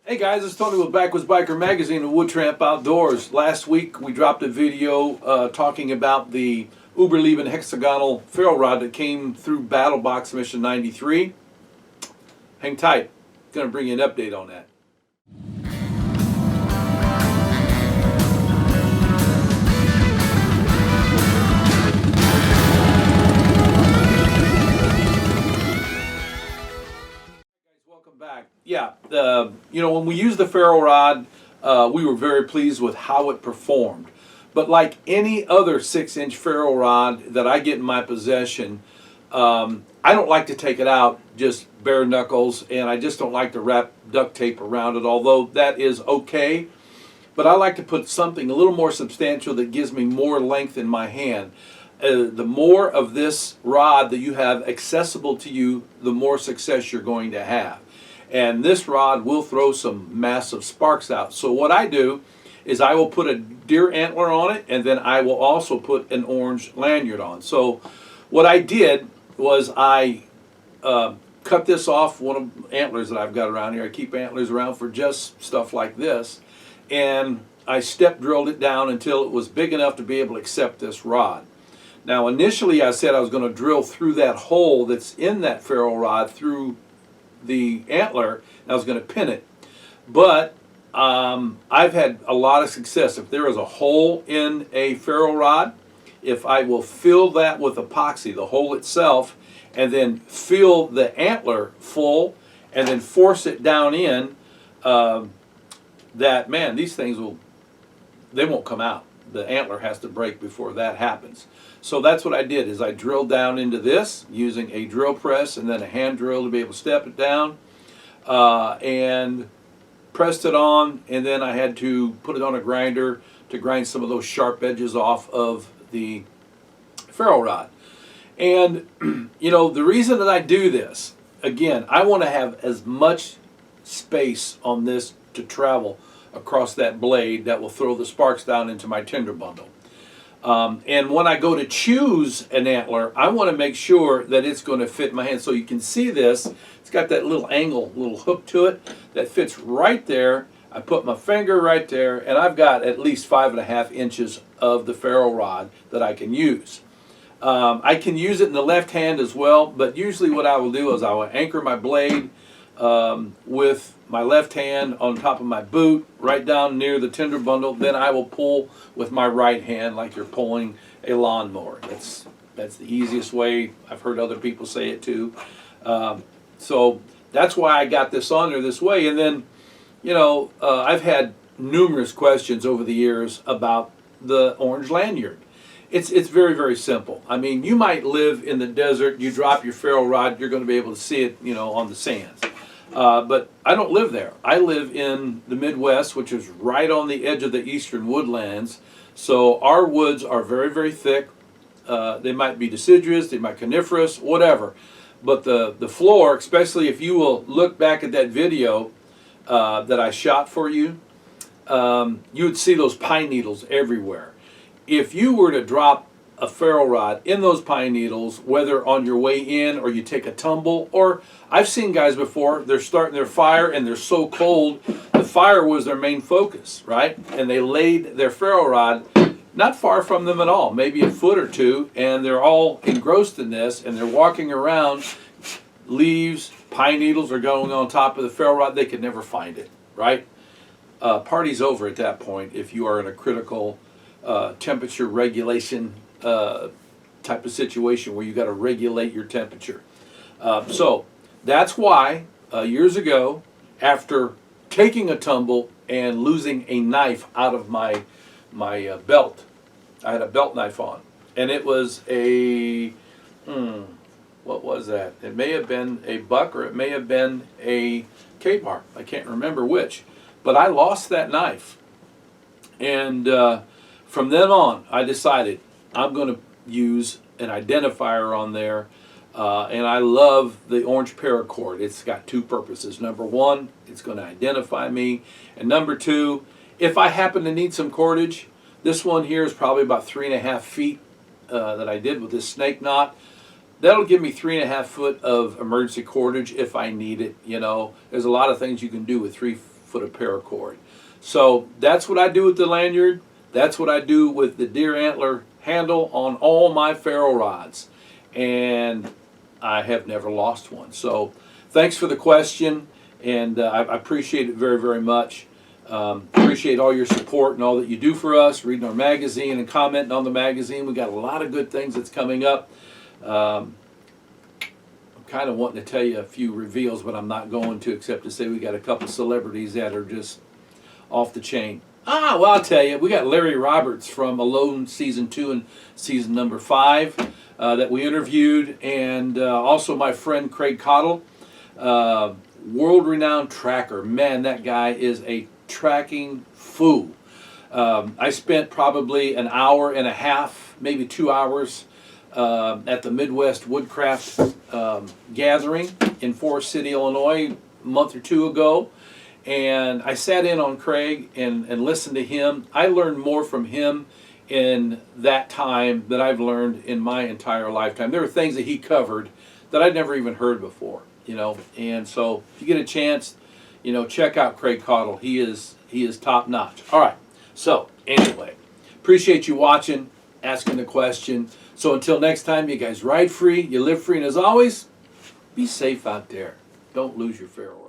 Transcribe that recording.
Hey guys, it's Tony with Backwoods Biker Magazine and Wood Tramp Outdoors. Last week we dropped a video talking about the Uberleben hexagonal ferro rod that came through Battle Box Mission 93. Hang tight, going to bring you an update on that. Welcome back. Yeah, when we used the ferro rod, we were very pleased with how it performed. But like any other 6-inch ferro rod that I get in my possession, I don't like to take it out just bare knuckles, and I just don't like to wrap duct tape around it, although that is okay. But I like to put something a little more substantial that gives me more length in my hand. The more of this rod that you have accessible to you, the more success you're going to have. And this rod will throw some massive sparks out. So what I do is I will put a deer antler on it, and then I will also put an orange lanyard on. So what I did was I cut this off one of the antlers that I've got around here. I keep antlers around for just stuff like this. And I step drilled it down until it was big enough to be able to accept this rod. Now initially I said I was going to drill through that hole that's in that ferro rod through the antler, and I was going to pin it. But I've had a lot of success. If there is a hole in a ferro rod, if I will fill that with epoxy, the hole itself, and then fill the antler full and then force it down in, these things they won't come out. The antler has to break before that happens. So that's what I did, is I drilled down into this using a drill press and then a hand drill to be able to step it down, and pressed it on, and then I had to put it on a grinder to grind some of those sharp edges off of the ferro rod. And the reason that I do this, again, I want to have as much space on this to travel across that blade that will throw the sparks down into my tinder bundle. And when I go to choose an antler, I want to make sure that it's going to fit my hand. So you can see this, it's got that little angle, little hook to it that fits right there. I put my finger right there, and I've got at least 5.5 inches of the ferro rod that I can use. I can use it in the left hand as well, but usually what I will do is I will anchor my blade with my left hand on top of my boot, right down near the tinder bundle. Then I will pull with my right hand like you're pulling a lawnmower. That's the easiest way. I've heard other people say it too. So that's why I got this on there this way. And then, I've had numerous questions over the years about the Orange Lanyard. It's very, very simple. I mean, you might live in the desert, you drop your ferro rod, you're going to be able to see it, on the sands. But I don't live there. I live in the Midwest, which is right on the edge of the eastern woodlands. So our woods are very, very thick. They might be deciduous, they might be coniferous, whatever. But the floor, especially if you will look back at that video that I shot for you, you would see those pine needles everywhere. If you were to drop a ferro rod in those pine needles, whether on your way in or you take a tumble, or I've seen guys before, they're starting their fire and they're so cold, the fire was their main focus, right? And they laid their ferro rod not far from them at all, maybe a foot or two, and they're all engrossed in this, and they're walking around, leaves, pine needles are going on top of the ferro rod, they could never find it, right? Party's over at that point if you are in a critical temperature regulation type of situation where you got to regulate your temperature. So that's why years ago, after taking a tumble and losing a knife out of my belt, I had a belt knife on, and it was a what was that? It may have been a buck or it may have been a K-bar. I can't remember which, but I lost that knife, and from then on I decided I'm going to use an identifier on there, and I love the orange paracord. It's got two purposes. Number one, it's going to identify me, and number two, if I happen to need some cordage, this one here is probably about 3.5 feet that I did with this snake knot. That'll give me 3.5 foot of emergency cordage if I need it. There's a lot of things you can do with foot of paracord. So that's what I do with the lanyard. That's what I do with the deer antler handle on all my ferro rods. And I have never lost one. So thanks for the question, and I appreciate it very, very much. Appreciate all your support and all that you do for us, reading our magazine and commenting on the magazine. We got a lot of good things that's coming up. I'm kind of wanting to tell you a few reveals, but I'm not going to, except to say we got a couple celebrities that are just off the chain. Well, I'll tell you, we got Larry Roberts from Alone Season 2 and Season number 5 that we interviewed, and also my friend Craig Cottle, world-renowned tracker. Man, that guy is a tracking fool. I spent probably an hour and a half, maybe 2 hours, at the Midwest Woodcraft Gathering in Forest City, Illinois, a month or two ago. And I sat in on Craig and listened to him. I learned more from him in that time that I've learned in my entire lifetime. There were things that he covered that I'd never even heard before, you know. And so if you get a chance, you know, check out Craig Cottle. He is top notch. All right. So anyway, appreciate you watching, asking the question. So until next time, you guys ride free, you live free, and as always, be safe out there. Don't lose your ferro rod.